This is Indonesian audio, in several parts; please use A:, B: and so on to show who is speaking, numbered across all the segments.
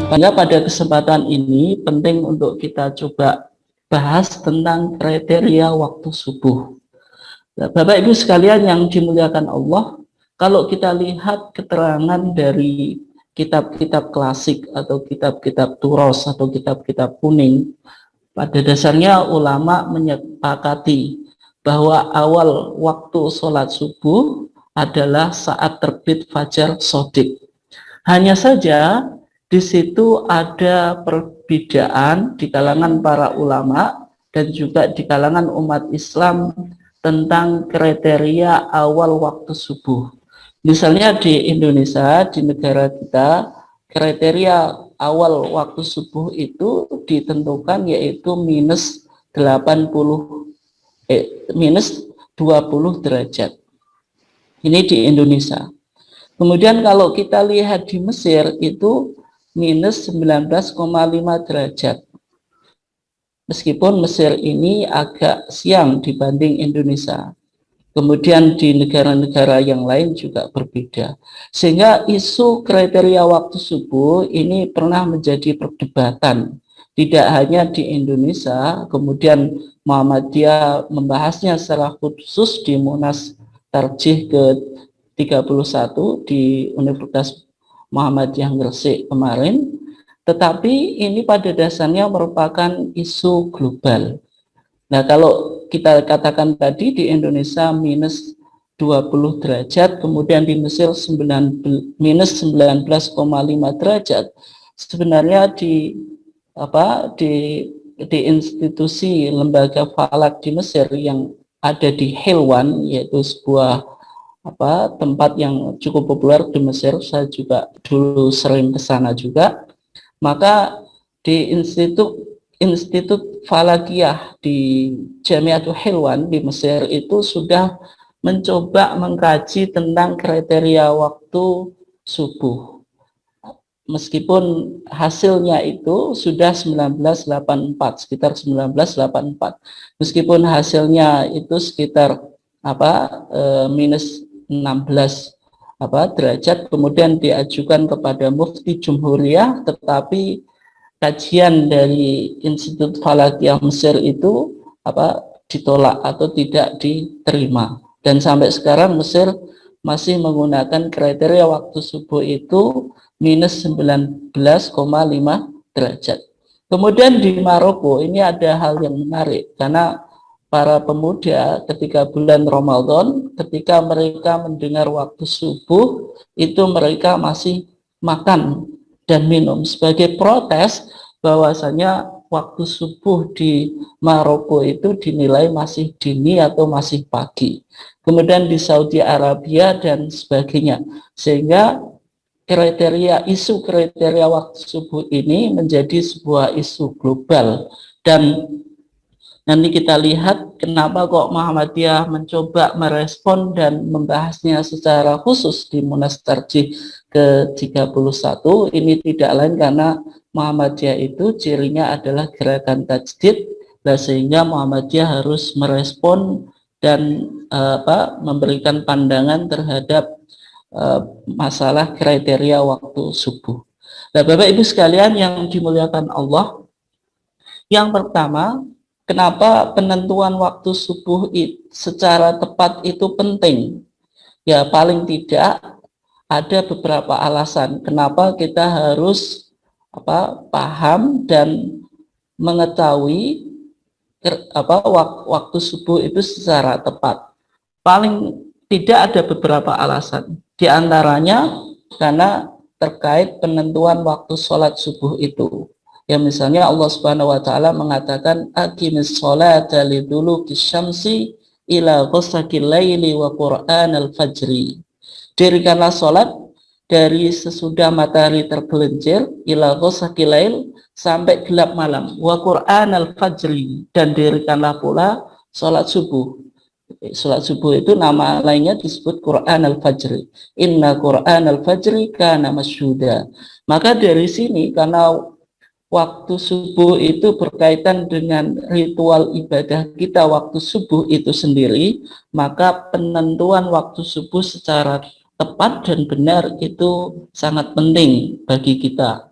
A: Sehingga pada kesempatan ini penting untuk kita coba bahas tentang kriteria waktu subuh. Bapak Ibu sekalian yang dimuliakan Allah, kalau kita lihat keterangan dari kitab-kitab klasik atau kitab-kitab Turos atau kitab-kitab kuning, pada dasarnya ulama menyepakati bahwa awal waktu sholat subuh adalah saat terbit fajar shodiq. Hanya saja di situ ada perbedaan di kalangan para ulama dan juga di kalangan umat Islam tentang kriteria awal waktu subuh. Misalnya di Indonesia, di negara kita, kriteria awal waktu subuh itu ditentukan yaitu minus 80 minus 20 derajat. Ini di Indonesia. Kemudian kalau kita lihat di Mesir itu minus 19,5 derajat. Meskipun Mesir ini agak siang dibanding Indonesia. Kemudian di negara-negara yang lain juga berbeda. Sehingga isu kriteria waktu subuh ini pernah menjadi perdebatan. Tidak hanya di Indonesia, kemudian Muhammadiyah membahasnya secara khusus di Munas Tarjih ke-31 di Universitas Muhammadiyah Gresik kemarin. Tetapi ini pada dasarnya merupakan isu global. Nah, kalau kita katakan tadi di Indonesia minus 20 derajat, kemudian di Mesir minus 19,5 derajat. Sebenarnya di institusi lembaga falak di Mesir yang ada di Helwan, yaitu sebuah tempat yang cukup populer di Mesir, saya juga dulu sering ke sana juga. Maka di Institut Falakiyah di Jamiatul Helwan di Mesir itu sudah mencoba mengkaji tentang kriteria waktu subuh. Meskipun hasilnya itu sudah 1984, sekitar 1984. Meskipun hasilnya itu sekitar minus 16 derajat, kemudian diajukan kepada Mufti Jumhuriyah, tetapi kajian dari Institut Falakiyah Mesir itu ditolak atau tidak diterima. Dan sampai sekarang Mesir masih menggunakan kriteria waktu subuh itu minus 19,5 derajat. Kemudian di Maroko ini ada hal yang menarik, karena para pemuda ketika bulan Ramadan, ketika mereka mendengar waktu subuh, itu mereka masih makan dan minum sebagai protes bahwasanya waktu subuh di Maroko itu dinilai masih dini atau masih pagi. Kemudian di Saudi Arabia dan sebagainya. Sehingga isu kriteria waktu subuh ini menjadi sebuah isu global. Dan nanti kita lihat kenapa kok Muhammadiyah mencoba merespon dan membahasnya secara khusus di Munas Tarjih ke-31. Ini tidak lain karena Muhammadiyah itu cirinya adalah gerakan tajdid, sehingga Muhammadiyah harus merespon dan memberikan pandangan terhadap masalah kriteria waktu subuh. Nah, Bapak Ibu sekalian yang dimuliakan Allah, yang pertama, kenapa penentuan waktu subuh secara tepat itu penting? Ya, paling tidak ada beberapa alasan kenapa kita harus paham dan mengetahui waktu subuh itu secara tepat. Paling tidak ada beberapa alasan. Di antaranya karena terkait penentuan waktu sholat subuh itu. Ya, misalnya Allah Subhanahu wa taala mengatakan aqimis sholata liduluki syamsi ila ghasaqil laili wa qur'anal fajri. Dirikanlah sholat dari sesudah matahari tergelincir ila ghasaqil lail sampai gelap malam, wa qur'anal fajri, dan dirikanlah pula sholat subuh. Sholat subuh itu nama lainnya disebut Quran al-Fajri. Inna Quran al-Fajri kana masyhuda. Maka dari sini, karena waktu subuh itu berkaitan dengan ritual ibadah kita waktu subuh itu sendiri, maka penentuan waktu subuh secara tepat dan benar itu sangat penting bagi kita.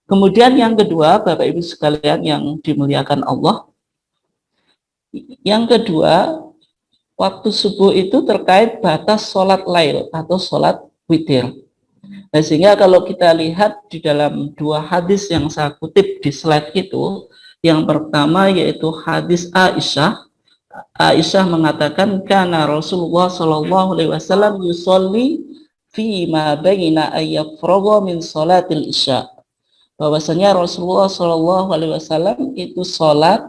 A: Kemudian yang kedua, Bapak Ibu sekalian yang dimuliakan Allah, yang kedua, waktu subuh itu terkait batas sholat lail atau sholat witir. Nah, sehingga kalau kita lihat di dalam dua hadis yang saya kutip di slide itu, yang pertama yaitu hadis Aisyah. Aisyah mengatakan karena Rasulullah Shallallahu Alaihi Wasallam yusolli fi ma baina ayyafrogo min sholatil isya. Bahwasanya Rasulullah Shallallahu Alaihi Wasallam itu sholat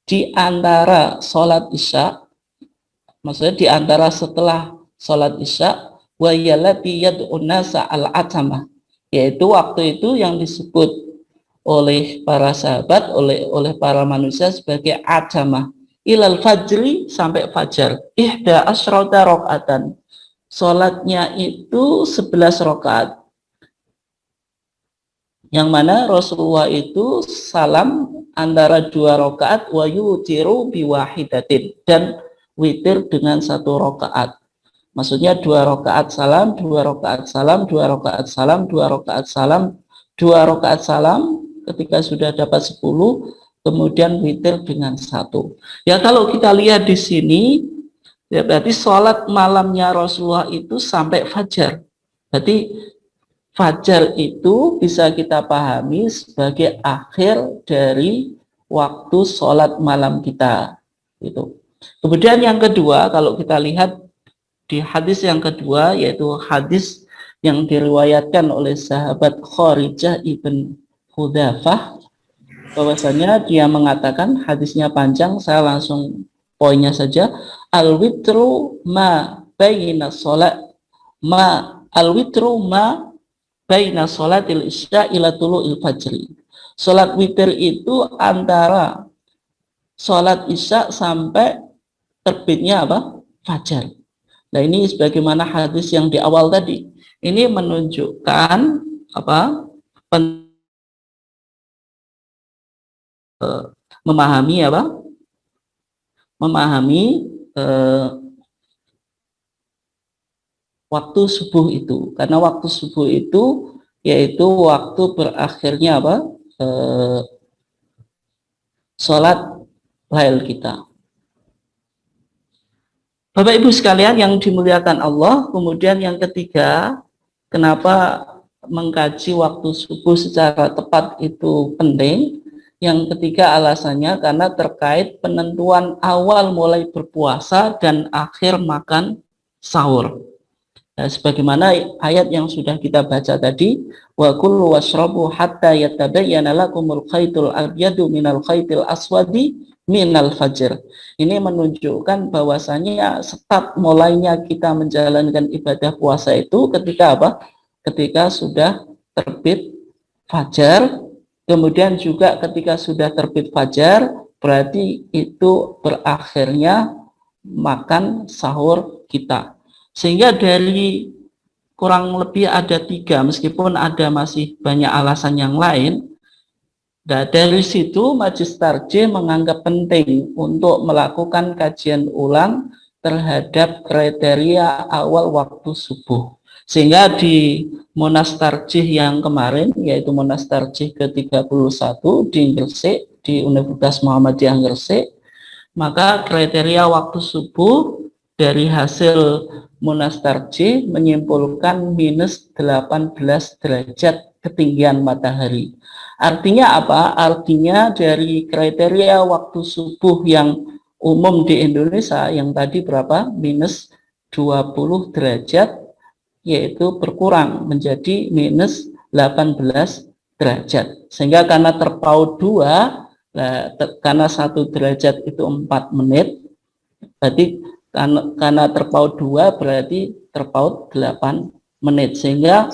A: di antara sholat isya, maksudnya di antara setelah sholat isya, wa yallati yad'un nasa al-atamah, yaitu waktu itu yang disebut oleh para sahabat, oleh para manusia sebagai atamah, ilal fajri, sampai fajar, ihda asyrata rakaatan, sholatnya itu 11 rakaat, yang mana Rasulullah itu salam antara 2 rakaat, wa yutiru biwahidatin, dan witir dengan 1 rakaat. Maksudnya 2 rakaat salam, 2 rakaat salam, 2 rakaat salam, 2 rakaat salam, 2 rakaat salam, ketika sudah dapat 10, kemudian witir dengan 1. Ya, kalau kita lihat di sini, ya berarti sholat malamnya Rasulullah itu sampai fajar. Berarti fajar itu bisa kita pahami sebagai akhir dari waktu sholat malam kita. Gitu. Kemudian yang kedua, kalau kita lihat di hadis yang kedua, yaitu hadis yang diriwayatkan oleh sahabat Kharijah ibn Hudzafah, bahwasanya dia mengatakan, hadisnya panjang, saya langsung poinnya saja. Al-witru ma baina sholat ma al-witru ma baina sholatil isya ila tulu'il fajri. Sholat witir itu antara sholat isya sampai terbitnya apa? Fajar. Nah, ini sebagaimana hadis yang di awal tadi. Ini menunjukkan apa? Memahami apa? Memahami waktu subuh itu. Karena waktu subuh itu yaitu waktu berakhirnya apa? Sholat lail kita. Bapak Ibu sekalian yang dimuliakan Allah, kemudian yang ketiga, kenapa mengkaji waktu subuh secara tepat itu penting? Yang ketiga alasannya karena terkait penentuan awal mulai berpuasa dan akhir makan sahur. Nah, sebagaimana ayat yang sudah kita baca tadi, wa kullu washrabu hatta yatabayyana lakumul khaytul abyadu minal khaytil aswadi minal fajr. Ini menunjukkan bahwasanya start mulainya kita menjalankan ibadah puasa itu ketika apa? Ketika sudah terbit fajar. Kemudian juga ketika sudah terbit fajar, berarti itu berakhirnya makan sahur kita. Sehingga dari kurang lebih ada 3, meskipun ada masih banyak alasan yang lain. Nah, dari situ Majelis Tarjih menganggap penting untuk melakukan kajian ulang terhadap kriteria awal waktu subuh. Sehingga di Munas Tarjih yang kemarin, yaitu Munas Tarjih ke-31 di Gresik, di Universitas Muhammadiyah Gresik, maka kriteria waktu subuh dari hasil Munas Tarjih menyimpulkan minus 18 derajat ketinggian matahari. Artinya apa? Artinya dari kriteria waktu subuh yang umum di Indonesia yang tadi berapa? Minus 20 derajat, yaitu berkurang menjadi minus 18 derajat. Sehingga karena terpaut 2, karena 1 derajat itu 4 menit, berarti karena terpaut 2 berarti terpaut 8 menit. Sehingga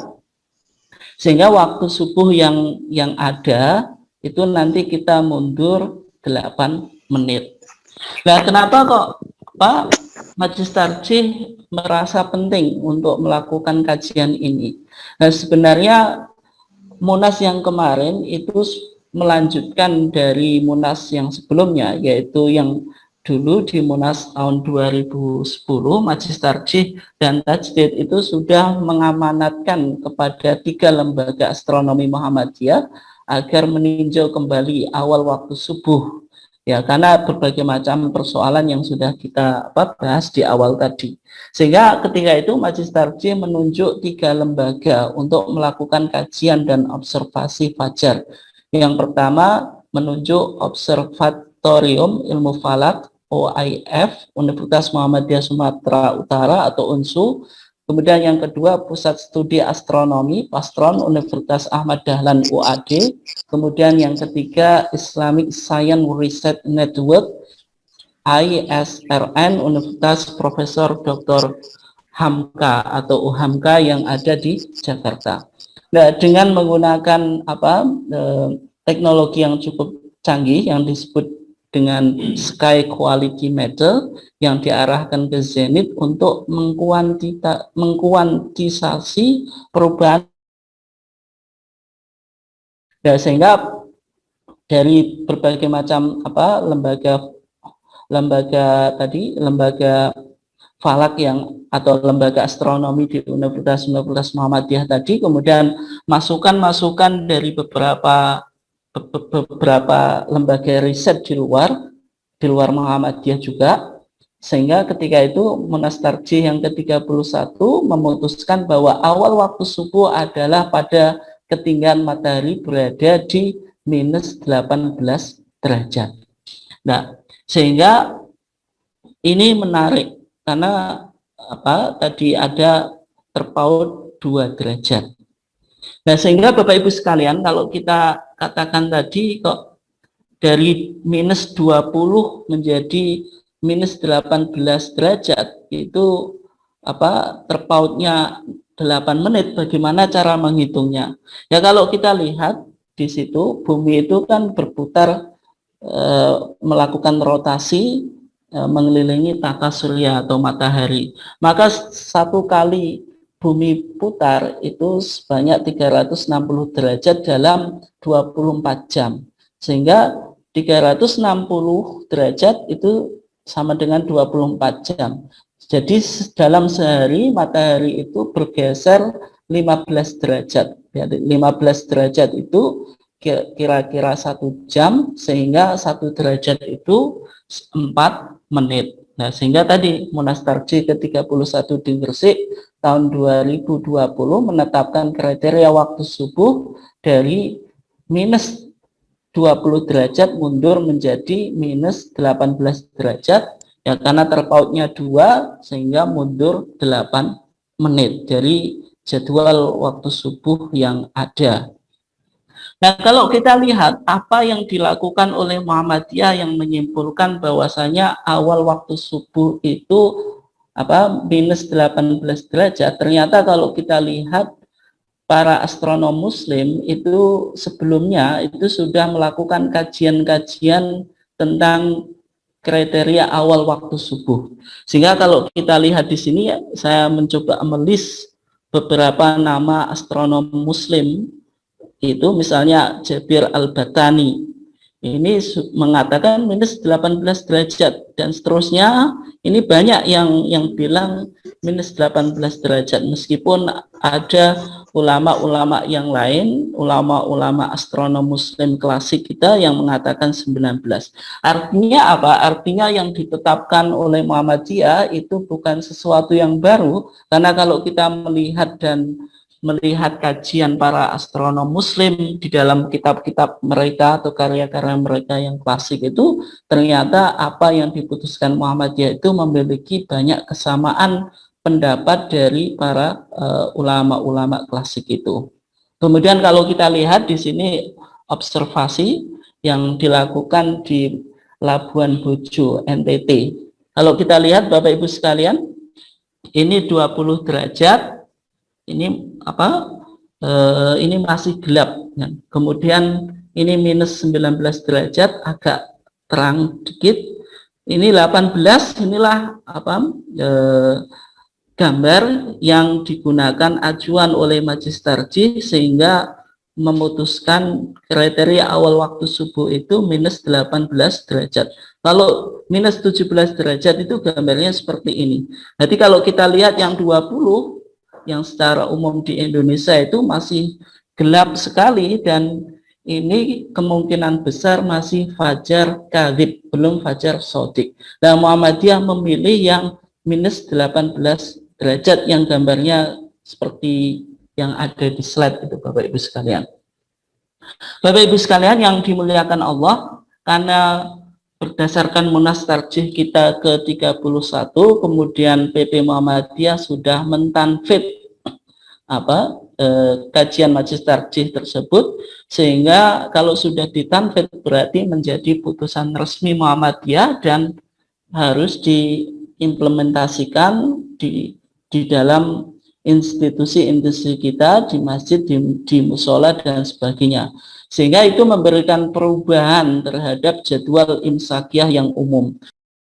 A: waktu subuh yang ada itu nanti kita mundur 8 menit. Nah, kenapa kok Majelis Tarjih merasa penting untuk melakukan kajian ini? Nah, sebenarnya Munas yang kemarin itu melanjutkan dari Munas yang sebelumnya, yaitu yang dulu di Munas tahun 2010, Majelis Tarjih dan Tajdid itu sudah mengamanatkan kepada 3 lembaga astronomi Muhammadiyah agar meninjau kembali awal waktu subuh. Ya, karena berbagai macam persoalan yang sudah kita bahas di awal tadi. Sehingga ketika itu Majelis Tarjih menunjuk 3 lembaga untuk melakukan kajian dan observasi fajar. Yang pertama menunjuk Observatorium Ilmu Falak OIF Universitas Muhammadiyah Sumatera Utara atau UNSU. Kemudian yang kedua Pusat Studi Astronomi Pastron Universitas Ahmad Dahlan UAD. Kemudian yang ketiga Islamic Science Research Network ISRN Universitas Profesor Dr. Hamka atau UHAMKA yang ada di Jakarta. Nah, dengan menggunakan teknologi yang cukup canggih yang disebut dengan Sky Quality Meter yang diarahkan ke zenith untuk mengkuantisasi perubahan. Ya, sehingga dari berbagai macam lembaga falak yang atau lembaga astronomi di Universitas Muhammadiyah tadi, kemudian masukan-masukan dari beberapa lembaga riset di luar Muhammadiyah juga, sehingga ketika itu Munas Tarjih yang ke-31 memutuskan bahwa awal waktu subuh adalah pada ketinggian matahari berada di minus 18 derajat. Nah, sehingga ini menarik karena tadi ada terpaut 2 derajat. Nah, sehingga Bapak Ibu sekalian, kalau kita katakan tadi kok dari minus 20 menjadi minus 18 derajat itu terpautnya 8 menit, bagaimana cara menghitungnya? Ya, kalau kita lihat di situ bumi itu kan berputar melakukan rotasi mengelilingi tata surya atau matahari. Maka satu kali bumi putar itu sebanyak 360 derajat dalam 24 jam. Sehingga 360 derajat itu sama dengan 24 jam. Jadi dalam sehari matahari itu bergeser 15 derajat. 15 derajat itu kira-kira 1 jam, sehingga 1 derajat itu 4 menit. Nah, sehingga tadi Munas Tarjih ke-31 di Gresik tahun 2020 menetapkan kriteria waktu subuh dari minus 20 derajat mundur menjadi minus 18 derajat, ya karena terpautnya 2 sehingga mundur 8 menit dari jadwal waktu subuh yang ada. Nah, kalau kita lihat apa yang dilakukan oleh Muhammadiyah yang menyimpulkan bahwasanya awal waktu subuh itu minus 18 derajat, ternyata kalau kita lihat para astronom muslim itu sebelumnya itu sudah melakukan kajian-kajian tentang kriteria awal waktu subuh. Sehingga kalau kita lihat di sini, saya mencoba melis beberapa nama astronom muslim. Itu misalnya Jabir Al-Batani, ini mengatakan minus 18 derajat, dan seterusnya. Ini banyak yang bilang minus 18 derajat, meskipun ada ulama-ulama yang lain, ulama-ulama astronom muslim klasik kita yang mengatakan 19. Artinya apa? Artinya yang ditetapkan oleh Muhammadiyah itu bukan sesuatu yang baru, karena kalau kita melihat kajian para astronom muslim di dalam kitab-kitab mereka atau karya-karya mereka yang klasik itu, ternyata apa yang diputuskan Muhammadiyah itu memiliki banyak kesamaan pendapat dari para ulama-ulama klasik itu. Kemudian kalau kita lihat di sini observasi yang dilakukan di Labuan Bajo, NTT. Kalau kita lihat Bapak Ibu sekalian, ini 20 derajat, ini ini masih gelap, ya. Kemudian ini minus 19 derajat, agak terang dikit. Ini 18, inilah gambar yang digunakan acuan oleh Majelis Tarjih sehingga memutuskan kriteria awal waktu subuh itu minus 18 derajat. Kalau minus 17 derajat itu gambarnya seperti ini. Jadi kalau kita lihat yang 20, yang secara umum di Indonesia itu masih gelap sekali, dan ini kemungkinan besar masih fajar kadhib, belum fajar sodik. Nah, Muhammadiyah memilih yang minus 18 derajat yang gambarnya seperti yang ada di slide itu, Bapak Ibu sekalian. Bapak Ibu sekalian yang dimuliakan Allah, karena berdasarkan Munas Tarjih kita ke-31, kemudian PP Muhammadiyah sudah mentanfid kajian Majelis Tarjih tersebut, sehingga kalau sudah ditanfid berarti menjadi putusan resmi Muhammadiyah dan harus diimplementasikan di dalam institusi-institusi kita, di masjid, di musola dan sebagainya, sehingga itu memberikan perubahan terhadap jadwal imsakiyah yang umum.